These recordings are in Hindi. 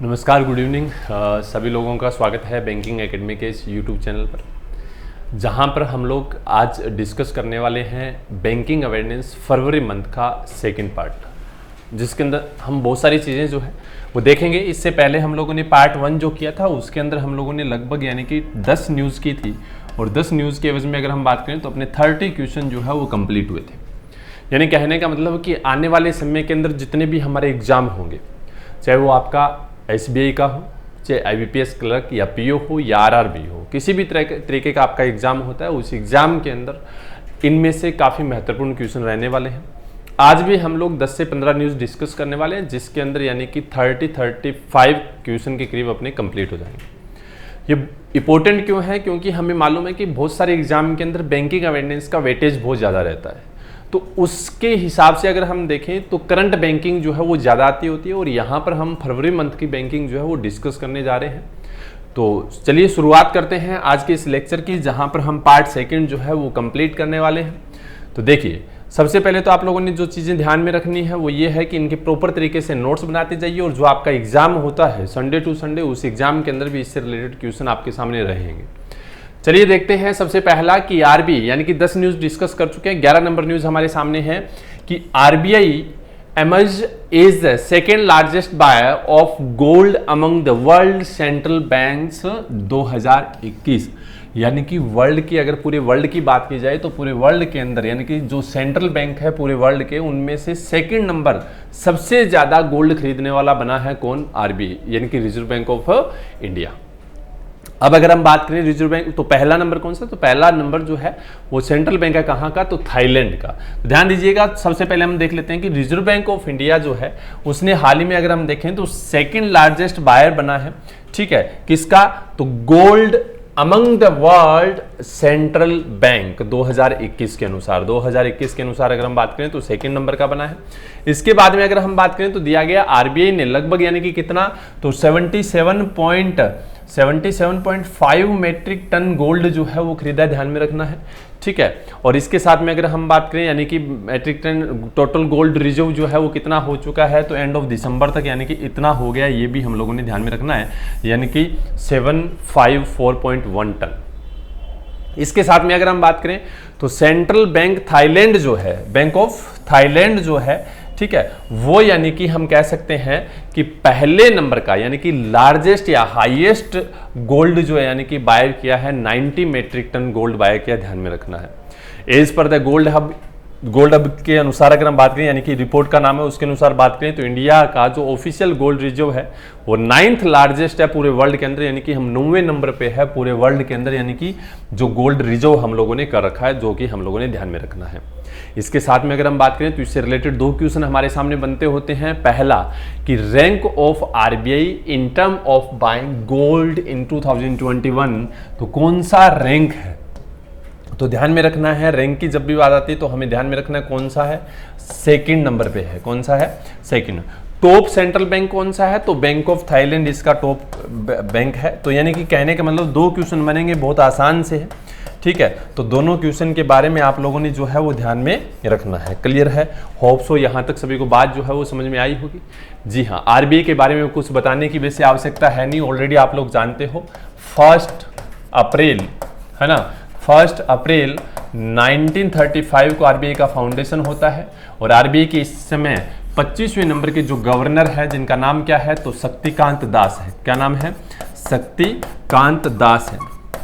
नमस्कार, गुड इवनिंग। सभी लोगों का स्वागत है बैंकिंग एकेडमी के इस यूट्यूब चैनल पर, जहां पर हम लोग आज डिस्कस करने वाले हैं बैंकिंग अवेयरनेस फरवरी मंथ का सेकंड पार्ट, जिसके अंदर हम बहुत सारी चीज़ें जो है वो देखेंगे। इससे पहले हम लोगों ने पार्ट 1 जो किया था उसके अंदर हम लोगों ने लगभग यानी कि 10 न्यूज़ की थी, और 10 न्यूज़ के एवज में अगर हम बात करें तो अपने 30 क्वेश्चन जो है वो कंप्लीट हुए थे। यानी कहने का मतलब कि आने वाले समय के अंदर जितने भी हमारे एग्जाम होंगे, चाहे वो आपका SBI का हो, चाहे IBPS क्लर्क या PO हो या RRB हो, किसी भी तरीके का आपका एग्जाम होता है, उस एग्जाम के अंदर इनमें से काफ़ी महत्वपूर्ण क्वेश्चन रहने वाले हैं। आज भी हम लोग 10 से 15 न्यूज़ डिस्कस करने वाले हैं, जिसके अंदर यानी कि 30-35 क्वेश्चन के करीब अपने कंप्लीट हो जाएंगे। ये इंपॉर्टेंट क्यों है? क्योंकि हमें मालूम है कि बहुत सारे एग्जाम के अंदर बैंकिंग अवेयरनेस का वेटेज बहुत ज़्यादा रहता है, तो उसके हिसाब से अगर हम देखें तो करंट बैंकिंग जो है वो ज़्यादा आती होती है, और यहाँ पर हम फरवरी मंथ की बैंकिंग जो है वो डिस्कस करने जा रहे हैं। तो चलिए शुरुआत करते हैं आज के इस लेक्चर की, जहाँ पर हम पार्ट सेकंड जो है वो कंप्लीट करने वाले हैं। तो देखिए, सबसे पहले तो आप लोगों ने जो चीज़ें ध्यान में रखनी है वो ये है कि इनके प्रॉपर तरीके से नोट्स बनाते जाइए, और जो आपका एग्जाम होता है संडे टू संडे, उस एग्जाम के अंदर भी इससे रिलेटेड क्वेश्चन आपके सामने रहेंगे। चलिए देखते हैं सबसे पहला कि RBI यानी कि 10 न्यूज़ डिस्कस कर चुके हैं। 11 नंबर न्यूज़ हमारे सामने है कि RBI emerged as the second largest buyer of gold among the world central banks 2021। यानी कि वर्ल्ड की, अगर पूरे वर्ल्ड की बात की जाए तो पूरे वर्ल्ड के अंदर यानी कि जो सेंट्रल बैंक है पूरे वर्ल्ड के, उनमें से सेकंड नंबर सबसे ज़्यादा गोल्ड खरीदने वाला बना है कौन? RBI यानी कि रिजर्व बैंक ऑफ इंडिया। अब अगर हम बात करें रिजर्व बैंक, तो पहला नंबर कौन सा? तो पहला नंबर जो है वो सेंट्रल बैंक है, कहाँ का? तो थाईलैंड का। तो ध्यान दीजिएगा, सबसे पहले हम देख लेते हैं कि रिजर्व बैंक ऑफ इंडिया जो है उसने हाल ही में अगर हम देखें तो सेकंड लार्जेस्ट बायर बना है। ठीक है, किसका? तो gold among the world central bank 2021 के अनुसार, 2021 के अनुसार अगर हम बात करें तो सेकंड नंबर का बना है। इसके बाद में अगर हम बात करें तो दिया गया RBI ने लगभग यानी कि कितना? तो 77.5 मेट्रिक टन गोल्ड जो है वो खरीदा, ध्यान में रखना है। ठीक है, और इसके साथ में अगर हम बात करें यानी कि metric ton total gold reserve जो है वो कितना हो चुका है, तो एंड ऑफ दिसंबर तक यानी कि इतना हो गया, ये भी हम लोगों ने ध्यान में रखना है, यानी कि 754.1 टन। इसके साथ में अगर हम बात करें तो सेंट्रल बैंक थाईलैंड जो है, बैंक ऑफ थाईलैंड जो है, ठीक है, वो यानी कि हम कह सकते हैं कि पहले नंबर का यानी कि लार्जेस्ट या हाईएस्ट गोल्ड जो है यानी कि बायर किया है, 90 मेट्रिक टन गोल्ड बायर किया, ध्यान में रखना है। As per the gold hub के अनुसार अगर हम बात करें यानी कि रिपोर्ट का नाम है, उसके अनुसार बात करें तो इंडिया का जो ऑफिशियल गोल्ड रिजर्व है वो 9th लार्जेस्ट है पूरे वर्ल्ड के अंदर, यानी कि हम 9वें नंबर पे है पूरे वर्ल्ड के अंदर, यानी कि जो गोल्ड रिजर्व हम लोगों ने कर रखा है, जो कि हम लोगों ने ध्यान में रखना है। इसके साथ में अगर हम बात करें तो इससे रिलेटेड 2 क्वेश्चन हमारे सामने बनते होते हैं। पहला कि rank of RBI in term of buying gold in 2021, तो कौन सा रैंक है? तो ध्यान में रखना है, रैंक की जब भी बात आती है तो हमें ध्यान में रखना है कौन सा है? सेकंड नंबर पे है। कौन सा है? सेकंड। टॉप सेंट्रल बैंक कौन सा है? तो बैंक ऑफ थाईलैंड इसका टॉप बैंक है। तो यानी कि कहने का मतलब 2 क्वेश्चन बनेंगे, बहुत आसान से है। ठीक है, तो दोनों क्वेश्चन के बारे में आप लोगों ने जो है वो ध्यान में रखना है। क्लियर है? होप सो यहाँ तक सभी को बात जो है वो समझ में आई होगी। जी हाँ, RBI के बारे में कुछ बताने की वैसे आवश्यकता है नहीं, ऑलरेडी आप लोग जानते हो। 1 अप्रैल है ना, 1 अप्रैल 1935 को RBI का फाउंडेशन होता है, और RBI के इस समय 25वें नंबर के जो गवर्नर है जिनका नाम क्या है? तो शक्तिकांत दास है। क्या नाम है? शक्तिकांत दास है।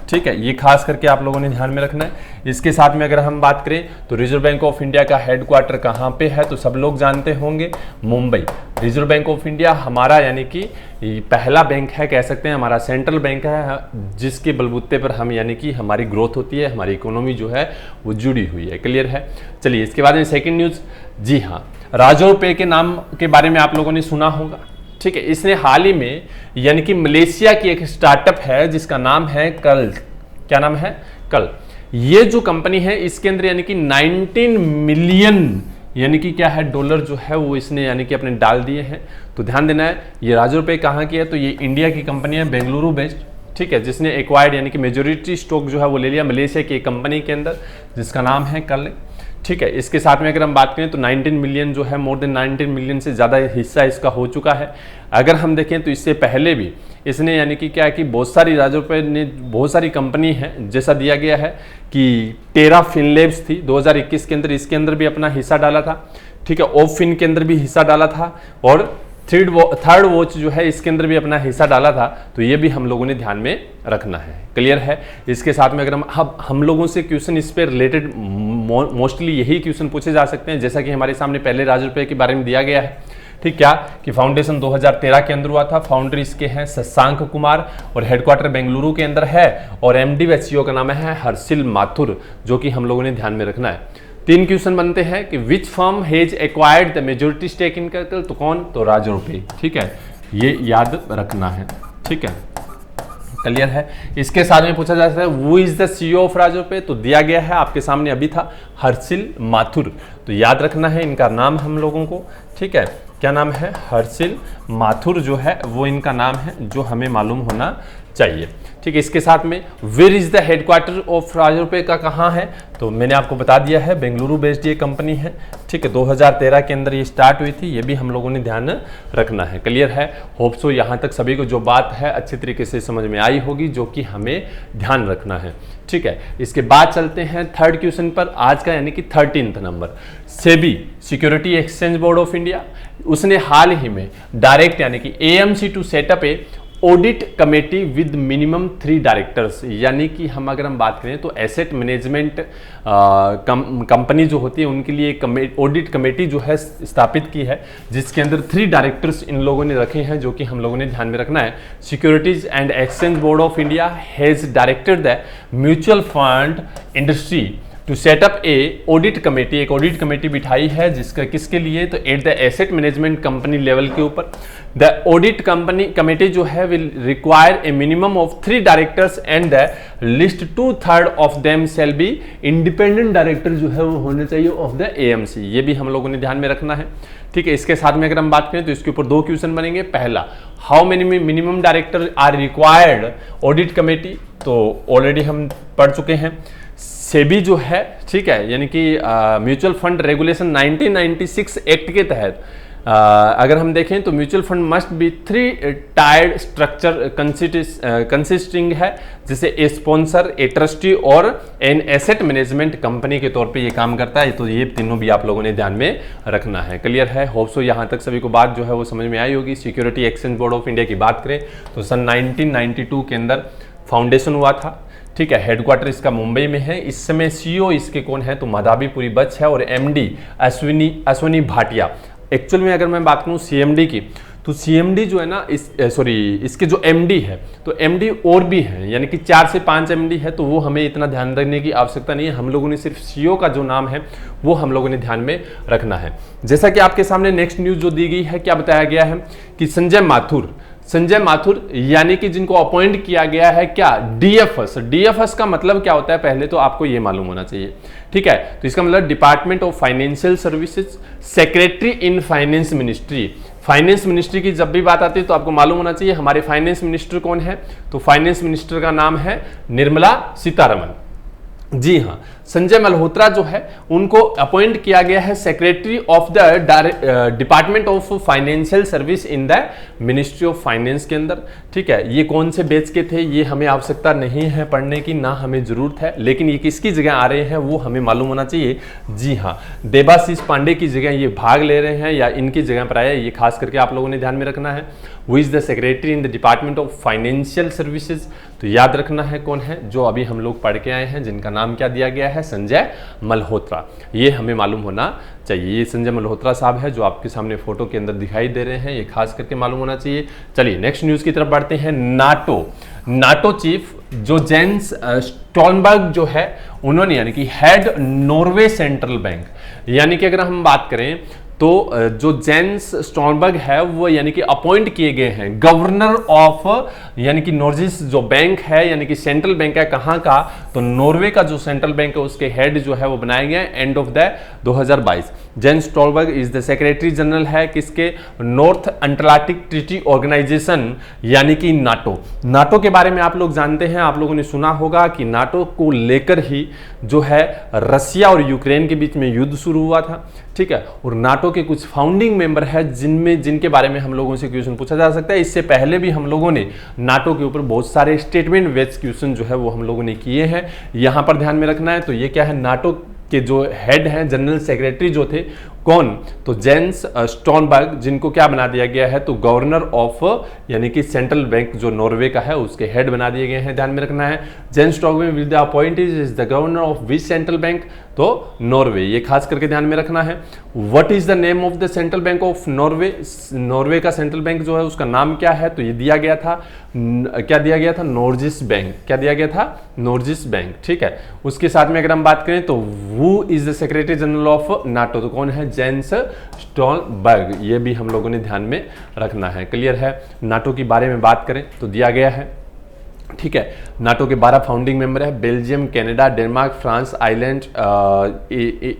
ठीक है, ये खास करके आप लोगों ने ध्यान में रखना है। इसके साथ में अगर हम बात करें तो रिजर्व बैंक ऑफ इंडिया का हेडक्वार्टर कहाँ पे है? तो सब लोग जानते होंगे, Mumbai. Reserve bank of India हमारा यानी कि पहला बैंक है, कह सकते हैं हमारा सेंट्रल बैंक है, जिसके बलबूते पर हम यानी कि हमारी ग्रोथ होती है, हमारी इकोनॉमी जो है वो जुड़ी हुई है। क्लियर है? चलिए इसके बाद में सेकेंड न्यूज़। जी हाँ, राजो पे के नाम के बारे में आप लोगों ने सुना होगा। ठीक है, इसने हाल ही में यानी कि मलेशिया की एक स्टार्टअप है जिसका नाम है कल। क्या नाम है? कल। ये जो कंपनी है इसके अंदर यानी कि 19 मिलियन यानी कि क्या है डॉलर जो है वो इसने यानी कि अपने डाल दिए हैं। तो ध्यान देना है, ये राजो पे कहाँ की है? तो ये इंडिया की कंपनी है, बेंगलुरु बेस्ड। ठीक है, जिसने एक्वायर्ड यानी कि मेजोरिटी स्टॉक जो है वो ले लिया मलेशिया की एक कंपनी के अंदर जिसका नाम है कल। ठीक है। इसके साथ में अगर हम बात करें तो 19 मिलियन जो है, मोर देन 19 मिलियन से ज़्यादा हिस्सा इसका हो चुका है। अगर हम देखें तो इससे पहले भी इसने यानी कि क्या है कि बहुत सारी राज्यों पे ने बहुत सारी कंपनी है, जैसा दिया गया है कि टेरा फिनलेब्स थी 2021 के अंदर, इसके अंदर भी अपना हिस्सा डाला था। ठीक है, ऑफ फिन के अंदर भी हिस्सा डाला था और थर्ड वॉच जो है इसके अंदर भी अपना हिस्सा डाला था। तो ये भी हम लोगों ने ध्यान में रखना है। क्लियर है। इसके साथ में अगर हम लोगों से क्वेश्चन इस पे रिलेटेड मोस्टली यही क्वेश्चन पूछे जा सकते हैं, जैसा कि हमारे सामने पहले राज्य रुपये के बारे में दिया गया है। ठीक, क्या कि फाउंडेशन 2013 के अंदर हुआ था। फाउंडर इसके हैं शशांक कुमार और हेडक्वार्टर बेंगलुरु के अंदर है और एमडी व सीईओ का नाम है हर्षिल माथुर, जो कि हम लोगों ने ध्यान में रखना है। 3 क्वेश्चन बनते हैं कि which firm has acquired the majority stake in capital, तो कौन, तो राज्य रुपये। ठीक है, ये याद रखना है। ठीक है, क्लियर है। इसके साथ में पूछा जा सकता है वो इज द सीईओ ऑफ राज्य रुपये, तो दिया गया है आपके सामने अभी था हर्षिल माथुर, तो याद रखना है इनका नाम हम लोगों को। ठीक है, क्या नाम है, हर्षिल माथुर जो है वो इनका नाम है, जो हमें मालूम होना चाहिए। ठीक है, इसके साथ में where is the headquarter of राज्य रुपये का कहाँ है, तो मैंने आपको बता दिया है बेंगलुरु बेस्ड ये कंपनी है। ठीक है, 2013 के अंदर ये स्टार्ट हुई थी, ये भी हम लोगों ने ध्यान रखना है। क्लियर है। होप सो यहाँ तक सभी को जो बात है अच्छी तरीके से समझ में आई होगी, जो कि हमें ध्यान रखना है। ठीक है, इसके बाद चलते हैं थर्ड क्वेश्चन पर आज का, यानी कि 13th number. SEBI security exchange board of India, उसने हाल ही में डायरेक्ट यानी कि AMC to set up a audit committee with minimum 3 directors, यानी कि अगर हम बात करें तो एसेट मैनेजमेंट कंपनी जो होती है उनके लिए एक ऑडिट कमेटी जो है स्थापित की है, जिसके अंदर 3 डायरेक्टर्स इन लोगों ने रखे हैं, जो कि हम लोगों ने ध्यान में रखना है। Securities and exchange board of India has directed the mutual fund industry to set up a audit committee, एक ऑडिट कमेटी बिठाई है, जिसका किसके लिए, तो at the asset management company level के ऊपर। द ऑडिट कंपनी कमेटी जो है will require a minimum of 3 directors and the list 2/3 of them shall be independent director जो है वो होने चाहिए ऑफ द AMC, ये भी हम लोगों ने ध्यान में रखना है। ठीक है, इसके साथ में अगर हम बात करें तो इसके ऊपर 2 क्वेश्चन बनेंगे। पहला, how many minimum director are required audit committee, तो ऑलरेडी हम पढ़ चुके हैं। सेबी जो है, ठीक है, यानी कि म्यूचुअल फंड रेगुलेशन 1996 एक्ट के तहत अगर हम देखें तो mutual fund must be 3 tired structure consisting है, जैसे ए स्पॉन्सर, ए ट्रस्टी और एन एसेट मैनेजमेंट कंपनी के तौर पे ये काम करता है। तो ये तीनों भी आप लोगों ने ध्यान में रखना है। क्लियर है। होप सो यहाँ तक सभी को बात जो है वो समझ में आई होगी। Security exchange board of India की बात करें तो सन 1992 के अंदर फाउंडेशन हुआ था। ठीक है, हेडक्वार्टर इसका मुंबई में है। इस समय सीईओ इसके कौन है, तो मधाबीपुरी बच है और एमडी अश्विनी भाटिया। एक्चुअल में अगर मैं बात करूं सीएमडी की, तो सीएमडी जो है ना, इसके जो एमडी है, तो एमडी और भी हैं, यानी कि 4 से 5 एमडी है, तो वो हमें इतना ध्यान रखने की आवश्यकता नहीं है। हम लोगों ने सिर्फ सीईओ का जो नाम है वो हम लोगों ने ध्यान में रखना है। जैसा कि आपके सामने नेक्स्ट न्यूज जो दी गई है, क्या बताया गया है कि संजय माथुर यानी कि जिनको अपॉइंट किया गया है, क्या, डीएफएस का मतलब क्या होता है, पहले तो आपको ये मालूम होना चाहिए। ठीक है, तो इसका मतलब department of financial services, secretary in finance ministry. Finance ministry की जब भी बात आती है तो आपको मालूम होना चाहिए हमारे फाइनेंस मिनिस्टर कौन है, तो फाइनेंस मिनिस्टर का नाम है निर्मला सीतारमण। जी हाँ, संजय मल्होत्रा जो है उनको अपॉइंट किया गया है secretary of the department of financial service in the ministry of finance के अंदर। ठीक है, ये कौन से बेच के थे ये हमें आवश्यकता नहीं है पढ़ने की, ना हमें जरूरत है, लेकिन ये किसकी जगह आ रहे हैं वो हमें मालूम होना चाहिए। जी हाँ, देबाशीष पांडे की जगह ये भाग ले रहे हैं या इनकी जगह पर आया, ये खास करके आप लोगों ने ध्यान में रखना है। वो is the secretary in the department of financial services, तो याद रखना है कौन है, जो अभी हम लोग पढ़ के आए हैं, जिनका नाम क्या दिया गया है, संजय मल्होत्रा। ये हमें मालूम होना चाहिए। ये संजय मल्होत्रा साहब है जो आपके सामने फोटो के अंदर दिखाई दे रहे हैं, ये खास करके मालूम होना चाहिए। चलिए नेक्स्ट न्यूज की तरफ बढ़ते हैं। नाटो चीफ जो जेंस स्टोलनबर्ग जो है, उन्होंने यानी कि हेड नॉर्वे सेंट्रल बैंक, यानी कि अगर हम बात करें तो जो जेंस स्टोलबर्ग है वो यानी कि अपॉइंट किए गए हैं गवर्नर ऑफ यानी कि नॉर्जिस जो बैंक है यानी कि सेंट्रल बैंक है कहाँ का, तो नॉर्वे का जो सेंट्रल बैंक है उसके हेड जो है वो बनाए गए end of the 2022। Jens Stoltenberg is the secretary general है किसके, नॉर्थ अटलांटिक ट्रीटी ऑर्गेनाइजेशन यानी कि नाटो। नाटो के बारे में आप लोग जानते हैं, आप लोगों ने सुना होगा कि नाटो को लेकर ही जो है रसिया और यूक्रेन के बीच में युद्ध शुरू हुआ था, ठीक है। और नाटो के कुछ फाउंडिंग मेंबर है जिनके बारे में हम लोगों से क्वेश्चन पूछा जा सकता है। इससे पहले भी हम लोगों ने नाटो के ऊपर बहुत सारे स्टेटमेंट बेस्ड क्वेश्चन जो है वो हम लोगों ने किए हैं, यहां पर ध्यान में रखना है। तो ये क्या है, नाटो के जो हेड हैं जनरल सेक्रेटरी जो थे कौन, तो जेंस स्टोलबर्ग, जिनको क्या बना दिया गया है, तो गवर्नर ऑफ यानी कि सेंट्रल बैंक जो नॉर्वे का है उसके हेड बना दिए गए हैं, ध्यान में रखना है। Jens Stoltenberg will the appointed is the governor of which central bank, तो नॉर्वे, ये खास करके ध्यान में रखना है। What is the name of the central bank of Norway, Norway का सेंट्रल बैंक जो है उसका नाम क्या है, तो ये दिया गया था, क्या दिया गया था, नॉर्जिस बैंक, क्या दिया गया था, नॉर्जिस बैंक, ठीक है। उसके साथ में अगर हम बात करें तो वो is the secretary general of NATO, तो कौन है, जेंस स्टोलबर्ग, ये भी हम लोगों ने ध्यान में रखना है। क्लियर है। नाटो के बारे में बात करें तो दिया गया है, ठीक है। नाटो के 12 फाउंडिंग मेंबर है, Belgium, Canada, Denmark, France, Ireland,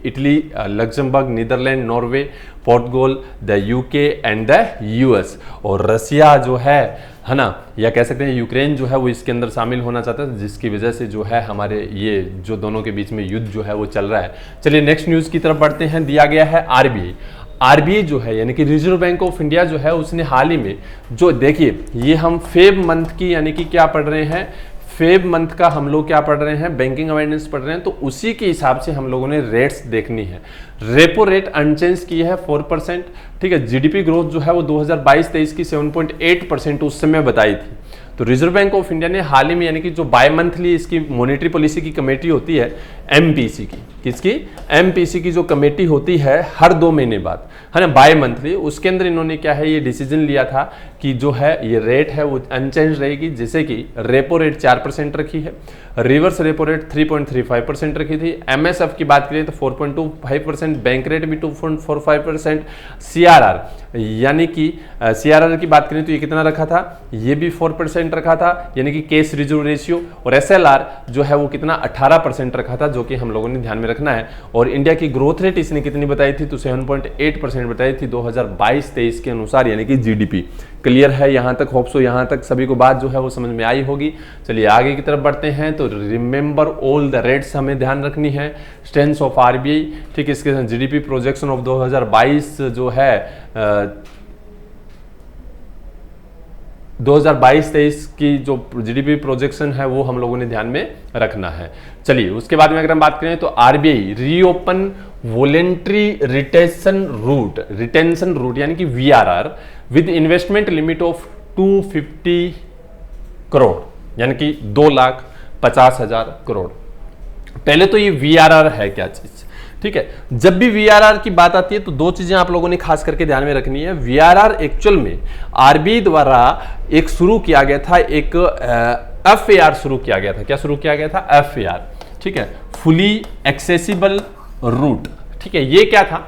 Italy, Luxembourg, Netherland, Norway, Portugal, the UK and the US. और रसिया जो है ना, या कह सकते हैं यूक्रेन जो है वो इसके अंदर शामिल होना चाहता है, जिसकी वजह से जो है हमारे ये जो दोनों के बीच में युद्ध जो है वो चल रहा है। चलिए नेक्स्ट न्यूज़ की तरफ बढ़ते हैं। दिया गया है आरबीआई। आरबीआई जो है यानी कि रिजर्व बैंक ऑफ इंडिया जो है उसने हाल ही में जो, देखिए ये हम फेब मंथ की यानी कि क्या पढ़ रहे हैं, फेब मंथ का हम लोग क्या पढ़ रहे हैं, बैंकिंग अवेयरनेस पढ़ रहे हैं, तो उसी के हिसाब से हम लोगों ने रेट्स देखनी है। रेपो रेट अनचेंज की है 4%, ठीक है। जीडीपी ग्रोथ जो है वो 2022-23 की 7.8% उस समय बताई थी। तो रिजर्व बैंक ऑफ इंडिया ने हाल ही में यानी कि जो बाय मंथली इसकी मॉनेटरी पॉलिसी की कमेटी होती है एमपीसी की, किसकी, एमपीसी की जो कमेटी होती है हर 2 महीने बाद, है ना, बाय मंथली, उसके अंदर इन्होंने क्या है ये डिसीजन लिया था कि जो है ये रेट है वो अनचेंज रहेगी। जैसे कि रेपो रेट 4% रखी है, रिवर्स रेपो रेट 3.35% रखी थी, एमएसएफ की बात करें तो 4.25%, बैंक रेट भी 2.45%, सीआरआर यानी कि सीआरआर की बात करें तो ये कितना रखा था, ये भी 4% रखा था यानी कि कैश रिजर्व रेशियो, और एसएलआर जो है वो कितना 18% रखा था, जो कि हम लोगों ने ध्यान में रखना है। और इंडिया की ग्रोथ रेट इसने कितनी बताई थी, तो 7.8% बताई थी 2022-23 के अनुसार यानी कि जीडीपी। क्लियर है यहाँ तक, होप सो यहाँ तक सभी को बात जो है वो समझ में आई होगी। चलिए आगे की तरफ बढ़ते हैं। तो रिमेंबर ऑल द रेट्स हमें ध्यान रखनी है, स्ट्रेंथ ऑफ आरबीआई, ठीक है। इसके साथ जीडीपी प्रोजेक्शन ऑफ 2022 जो है 2022-23 की जो जीडीपी प्रोजेक्शन है वो हम लोगों ने ध्यान में रखना है। चलिए उसके बाद में अगर हम बात करें तो RBI reopen voluntary retention route यानी कि VRR with investment limit of 250 crore यानी कि 2,50,000 करोड़। पहले तो ये वीआरआर है क्या चीज, ठीक है। जब भी वीआरआर की बात आती है तो 2 चीजें आप लोगों ने खास करके ध्यान में रखनी है। वीआरआर एक्चुअल में आरबीआई द्वारा एक शुरू किया गया था, एक एफएआर शुरू किया गया था। क्या शुरू किया गया था, एफएआर, ठीक है, फुली एक्सेसिबल रूट, ठीक है। ये क्या था,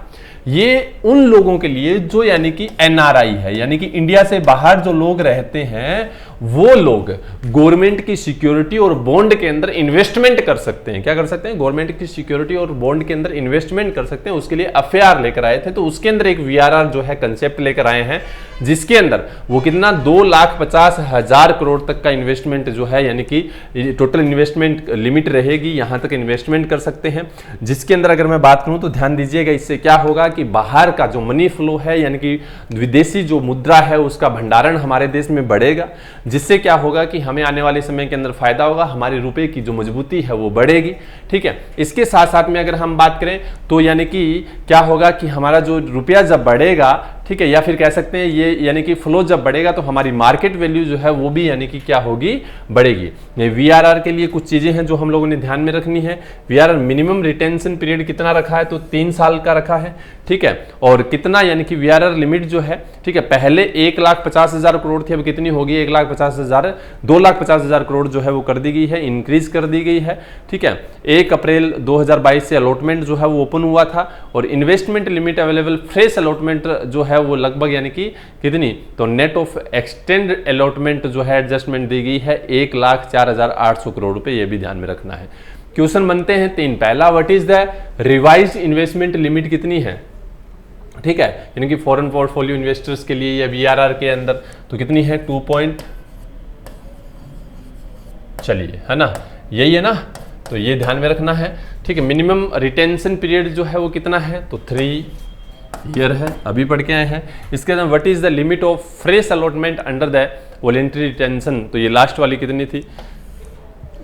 ये उन लोगों के लिए जो यानी कि एनआरआई है, यानी कि इंडिया से बाहर जो लोग रहते हैं वो लोग गवर्नमेंट की सिक्योरिटी और बॉन्ड के अंदर इन्वेस्टमेंट कर सकते हैं। क्या कर सकते हैं, गवर्नमेंट की सिक्योरिटी और बॉन्ड के अंदर इन्वेस्टमेंट कर सकते हैं। उसके लिए एफएआर लेकर आए थे, तो उसके अंदर एक वीआरआर जो है कंसेप्ट लेकर आए हैं, जिसके अंदर वो कितना 2,50,000 करोड़ तक का इन्वेस्टमेंट जो है यानी कि टोटल इन्वेस्टमेंट लिमिट रहेगी, यहां तक इन्वेस्टमेंट कर सकते हैं। जिसके अंदर अगर मैं बात करूं तो ध्यान दीजिएगा, इससे क्या होगा कि बाहर का जो मनी फ्लो है यानी कि विदेशी जो मुद्रा है उसका भंडारण हमारे देश में बढ़ेगा, जिससे क्या होगा कि हमें आने वाले समय के अंदर फायदा होगा, हमारे रुपए की जो मजबूती है वो बढ़ेगी, ठीक है। इसके साथ साथ में अगर हम बात करें तो यानी कि क्या होगा कि हमारा जो रुपया जब बढ़ेगा, ठीक है, या फिर कह सकते हैं ये यानी कि फ्लो जब बढ़ेगा तो हमारी मार्केट वैल्यू जो है वो भी यानी कि क्या होगी, बढ़ेगी। वीआरआर के लिए कुछ चीजें हैं जो हम लोगों ने ध्यान में रखनी है। वीआरआर मिनिमम रिटेंशन पीरियड कितना रखा है, तो 3 साल का रखा है, ठीक है। और कितना यानी कि वीआरआर लिमिट जो है, ठीक है, पहले 1,50,000 करोड़ थी, अब कितनी होगी, 1,50,000, 2,50,000 करोड़ जो है वो कर दी गई है, इंक्रीज कर दी गई है, ठीक है। 1 अप्रैल 2022 से अलॉटमेंट जो है वो ओपन हुआ था और investment limit available fresh allotment जो है वो लगभग यानी कि कितनी, तो नेट ऑफ एक्सटेंड अलॉटमेंट जो है एडजस्टमेंट दी गई है 1,04,800 करोड़ रुपए, ये भी ध्यान में रखना है। क्वेश्चन बनते हैं 3। पहला, what is the revised investment limit कितनी है, ठीक है, यानी कि फॉरेन पोर्टफोलियो इन्वेस्टर्स के लिए या वीआरआर के अंदर तो कितनी है, 2 पॉइंट, चलिए है ना, यही है ना, तो ये ध्यान में रखना है, ठीक है। मिनिमम रिटेंशन पीरियड जो है वो कितना है, तो 3 ईयर है, अभी पढ़ के आए हैं। इसके बाद what is the limit of fresh allotment under the voluntary retention, तो ये लास्ट वाली कितनी थी,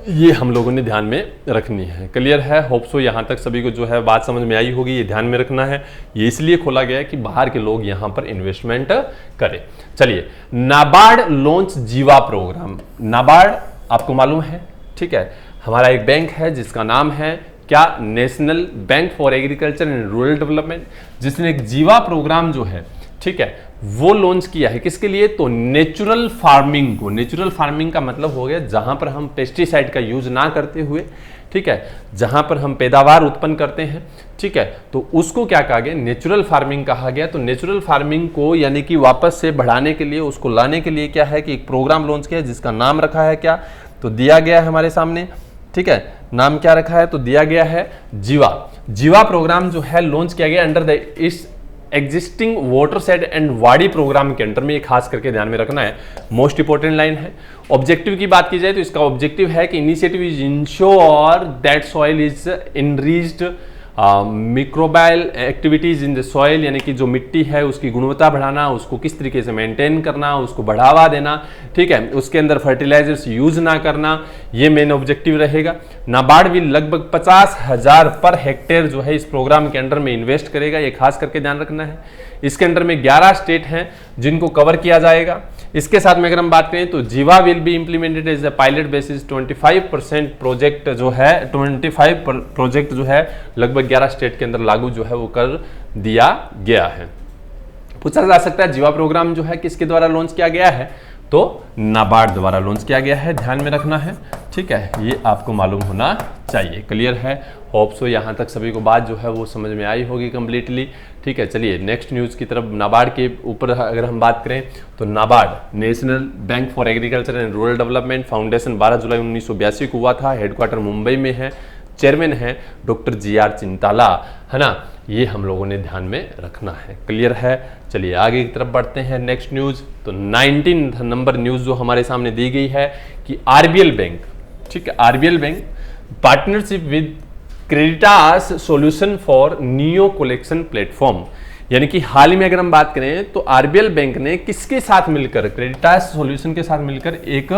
ये हम लोगों ने ध्यान में रखनी है। क्लियर है, होप सो यहाँ तक सभी को जो है बात समझ में आई होगी। ये ध्यान में रखना है, ये इसलिए खोला गया है कि बाहर के लोग यहाँ पर इन्वेस्टमेंट करें। चलिए, नाबार्ड लॉन्च जीवा प्रोग्राम। नाबार्ड आपको मालूम है, ठीक है, हमारा एक बैंक है जिसका नाम है क्या, national bank for agriculture and rural development, जिसने एक जीवा प्रोग्राम जो है, ठीक है, वो लॉन्च किया है। किसके लिए, तो नेचुरल फार्मिंग को। नेचुरल फार्मिंग का मतलब हो गया जहां पर हम पेस्टिसाइड का यूज ना करते हुए, ठीक है, जहां पर हम पैदावार उत्पन्न करते हैं, ठीक है, तो उसको क्या कहा गया, नेचुरल फार्मिंग कहा गया। तो नेचुरल फार्मिंग को यानी कि वापस से बढ़ाने के लिए, उसको लाने के लिए क्या है कि एक प्रोग्राम लॉन्च किया जिसका नाम रखा है क्या, तो दिया गया है हमारे सामने, ठीक है, नाम क्या रखा है, तो दिया गया है जीवा। जीवा प्रोग्राम जो है लॉन्च किया गया अंडर द इस existing watershed and wadi programme के अंडर में। ये खास करके ध्यान में रखना है, मोस्ट इंपोर्टेंट लाइन है। ऑब्जेक्टिव की बात की जाए तो इसका ऑब्जेक्टिव है कि initiative is ensure that soil is enriched microbial activities in the soil, यानी कि जो मिट्टी है उसकी गुणवत्ता बढ़ाना, उसको किस तरीके से मेंटेन करना, उसको बढ़ावा देना, ठीक है, उसके अंदर फर्टिलाइजर्स यूज ना करना, ये मेन ऑब्जेक्टिव रहेगा। नाबार्ड भी लगभग 50,000 पर हेक्टेयर जो है इस प्रोग्राम के अंडर में इन्वेस्ट करेगा, ये खास करके ध्यान रखना है। इसके अंडर में 11 स्टेट हैं जिनको कवर किया जाएगा। इसके साथ में अगर हम बात करें तो Jiva will be implemented as a pilot basis 25% project जो है 25 प्रोजेक्ट जो है लगभग 11 स्टेट के अंदर लागू जो है वो कर दिया गया है। पूछा जा सकता है जीवा प्रोग्राम जो है किसके द्वारा लॉन्च किया गया है, तो नाबार्ड द्वारा लॉन्च किया गया है, ध्यान में रखना है, ठीक है, ये आपको मालूम होना चाहिए। क्लियर है, होप सो यहाँ तक सभी को बात जो है वो समझ में आई होगी कंप्लीटली, ठीक है। चलिए नेक्स्ट न्यूज़ की तरफ। नाबार्ड के ऊपर अगर हम बात करें तो NABARD national bank for agriculture and rural development foundation 12 जुलाई 1982 को हुआ था, हेडक्वार्टर मुंबई में है, चेयरमैन है डॉक्टर GR चिंताला, है ना, ये हम लोगों ने ध्यान में रखना है। क्लियर है, चलिए आगे की तरफ बढ़ते हैं। नेक्स्ट न्यूज़, तो 19 नंबर न्यूज़ जो हमारे सामने दी गई है कि RBL बैंक, ठीक है, RBL bank partnership with Creditas solution for neo collection platform, यानी कि हाल ही में अगर हम बात करें तो RBL बैंक ने किसके साथ मिलकर, क्रेडिटास सॉल्यूशन के साथ मिलकर एक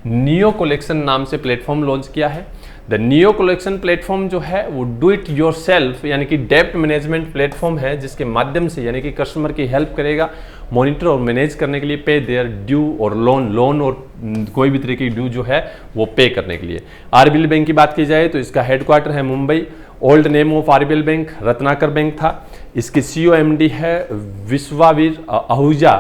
नियो कलेक्शन नाम से प्लेटफॉर्म लॉन्च किया है। द नियो कलेक्शन प्लेटफॉर्म जो है वो डू इट योर सेल्फ यानी कि डेप्ट मैनेजमेंट प्लेटफॉर्म है, जिसके माध्यम से यानी कि कस्टमर की हेल्प करेगा मॉनिटर और मैनेज करने के लिए, पे देयर ड्यू और लोन और कोई भी तरीके की ड्यू जो है वो पे करने के लिए। RBL बैंक की बात की जाए तो इसका हेडक्वार्टर है Mumbai. Old name of RBL bank Ratnakar bank था। इसके CEO MD है विश्वावीर आहूजा,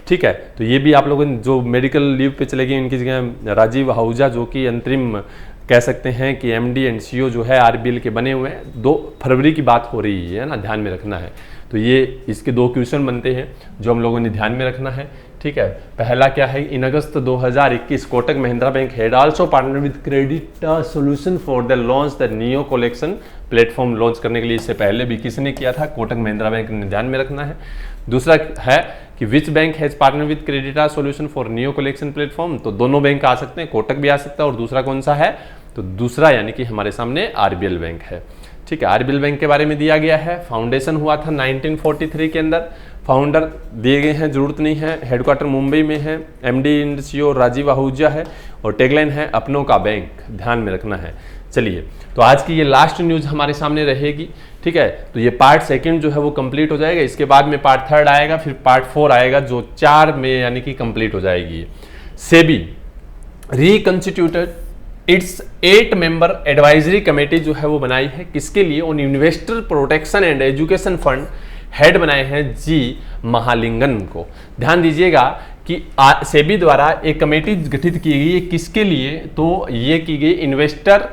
ठीक है, तो ये भी आप लोगों ने जो मेडिकल लीव पे चले गए उनकी जगह राजीव आहूजा जो कि अंतरिम कह सकते हैं कि MD एंड CEO जो है RBL के बने हुए हैं। 2 फरवरी की बात हो रही है ना, ध्यान में रखना है। तो ये इसके 2 क्वेश्चन बनते हैं जो हम लोगों ने ध्यान में रखना है, ठीक है। पहला क्या है, इन अगस्त 2021 Kotak Mahindra bank had also partner with credit solution for the launch the neo collection platform. Launch करने के लिए इससे पहले भी किसने किया था, कोटक महिंद्रा बैंक ने, ध्यान में रखना है। दूसरा है कि which bank has partner with Credita solution for neo collection platform, तो दोनों बैंक आ सकते हैं, कोटक भी आ सकता है और दूसरा कौन सा है, तो दूसरा यानी कि हमारे सामने RBL बैंक है, ठीक है। RBL बैंक के बारे में दिया गया है, फाउंडेशन हुआ था 1943 के अंदर, फाउंडर दिए गए हैं, जरूरत नहीं है, हेडक्वार्टर मुंबई में है, MD and CEO Rajiv Ahuja है और टैगलाइन है अपनों का बैंक, ध्यान में रखना है। चलिए, तो आज की ये लास्ट न्यूज़ हमारे सामने रहेगी ठीक है। तो ये पार्ट सेकंड जो है वो कंप्लीट हो जाएगा, इसके बाद में पार्ट थर्ड आएगा, फिर पार्ट 4 आएगा जो 4 में यानी कि कंप्लीट हो जाएगी। SEBI reconstituted its 8 member advisory committee जो है वो बनाई है, किसके लिए? उन investor protection and education fund head बनाए हैं जी महालिंगम को। ध्यान दीजिएगा कि सेबी द्वारा एक कमेटी गठित की गई है, किसके लिए? तो ये की गई investor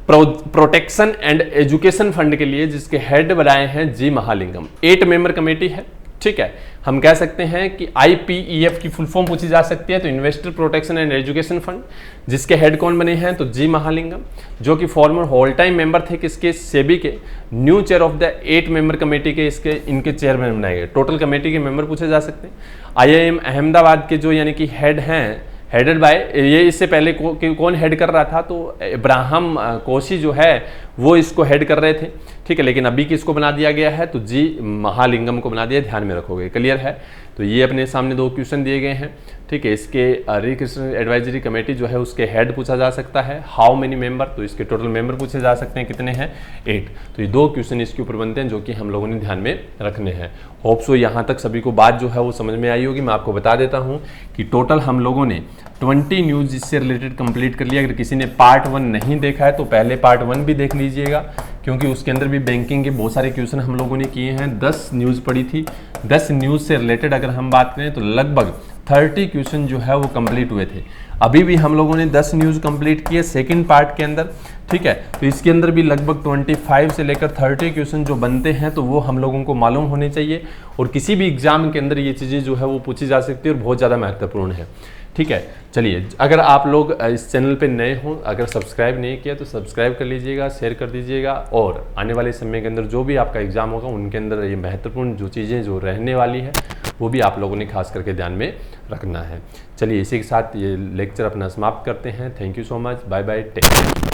protection and education fund के लिए, जिसके हेड बनाए हैं जी महालिंगम। 8 मेंबर कमेटी है, ठीक है। हम कह सकते हैं कि IPEF की फुल फॉर्म पूछी जा सकती है, तो investor protection and education fund, जिसके हेड कौन बने हैं? तो जी महालिंगम, जो कि फॉर्मर होल टाइम मेंबर थे किसके? सेबी के। New chair of the 8 member committee के इनके चेयरमैन बनाए गए। टोटल कमेटी के मेंबर पूछे जा सकते हैं। IIM अहमदाबाद के जो यानी कि हेड हैं, हेडेड बाय, ये इससे पहले कौन हेड कर रहा था? तो इब्राहिम कोशी जो है वो इसको हेड कर रहे थे, ठीक है। लेकिन अभी किसको बना दिया गया है? तो जी महालिंगम को बना दिया, ध्यान में रखोगे, क्लियर है। तो ये अपने सामने 2 क्वेश्चन दिए गए हैं, ठीक है। इसके रिकंस्ट्रक्शन एडवाइजरी कमेटी जो है उसके हेड पूछा जा सकता है, हाउ मेनी मेंबर, तो इसके टोटल मेंबर पूछे जा सकते हैं, कितने हैं? 8। तो ये 2 क्वेश्चन इसके ऊपर बनते हैं जो कि हम लोगों ने ध्यान में रखने हैं। होप सो यहाँ तक सभी को बात जो है वो समझ में आई होगी। मैं आपको बता देता हूँ कि टोटल हम लोगों ने 20 न्यूज़ इससे रिलेटेड कंप्लीट कर लिया। अगर किसी ने पार्ट 1 नहीं देखा है तो पहले पार्ट 1 भी देख लीजिएगा, क्योंकि उसके अंदर भी बैंकिंग के बहुत सारे क्वेश्चन हम लोगों ने किए हैं। 10 न्यूज़ पढ़ी थी, 10 न्यूज़ से रिलेटेड अगर हम बात करें तो लगभग 30 क्वेश्चन जो है वो कंप्लीट हुए थे। अभी भी हम लोगों ने 10 न्यूज़ कंप्लीट किए सेकंड पार्ट के अंदर, ठीक है। तो इसके अंदर भी लगभग 25 से लेकर 30 क्वेश्चन जो बनते हैं तो वो हम लोगों को मालूम होने चाहिए, और किसी भी एग्जाम के अंदर ये चीज़ें जो है वो पूछी जा सकती है और बहुत ज़्यादा महत्वपूर्ण है, ठीक है। चलिए, अगर आप लोग इस चैनल पे नए हों, अगर सब्सक्राइब नहीं किया तो सब्सक्राइब कर लीजिएगा, शेयर कर दीजिएगा, और आने वाले समय के अंदर जो भी आपका एग्जाम होगा उनके अंदर ये महत्वपूर्ण जो चीज़ें जो रहने वाली है वो भी आप लोगों ने खास करके ध्यान में रखना है। चलिए, इसी के साथ ये लेक्चर अपना समाप्त करते हैं। Thank you so much, bye bye, take care.